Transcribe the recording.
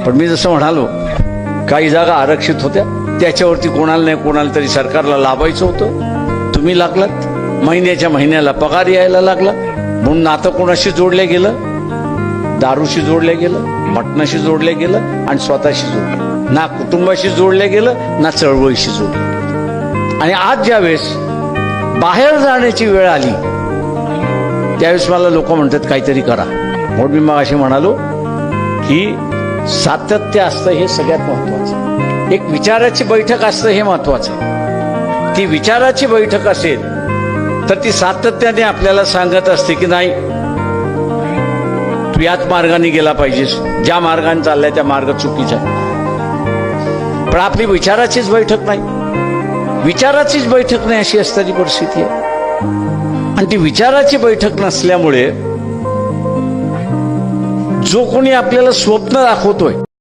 पण मी जसं म्हणालो, काही जागा आरक्षित होत्या, त्याच्यावरती कोणाला नाही कोणाला तरी सरकारला लाभायचं होतं. तुम्ही लागलात, महिन्याच्या महिन्याला पगार यायला लागला, म्हणून नातं कोणाशी जोडलं गेलं? दारूशी जोडलं गेलं, मटणाशी जोडलं गेलं आणि स्वतःशी जोडलं. ना कुटुंबाशी जोडलं गेलं, ना चळवळीशी जोडलं. आणि आज ज्यावेळेस बाहेर जाण्याची वेळ आली, त्यावेळेस मला लोक म्हणतात काहीतरी करा. म्हणून मी मग असे म्हणालो की सातत्य असतं हे सगळ्यात महत्वाचं. एक विचाराची बैठक असतं हे महत्वाचं. ती विचाराची बैठक असेल तर ती सातत्याने आपल्याला सांगत असते की नाही, तू याच मार्गाने गेला पाहिजेस, ज्या मार्गाने चाललाय त्या मार्ग चुकीचा आहे. पण आपली विचाराचीच बैठक नाही, विचाराचीच बैठक नाही अशी असणारी परिस्थिती आहे. आणि ती विचाराची बैठक नसल्यामुळे जो कोणी आपल्याला स्वप्न दाखवतोय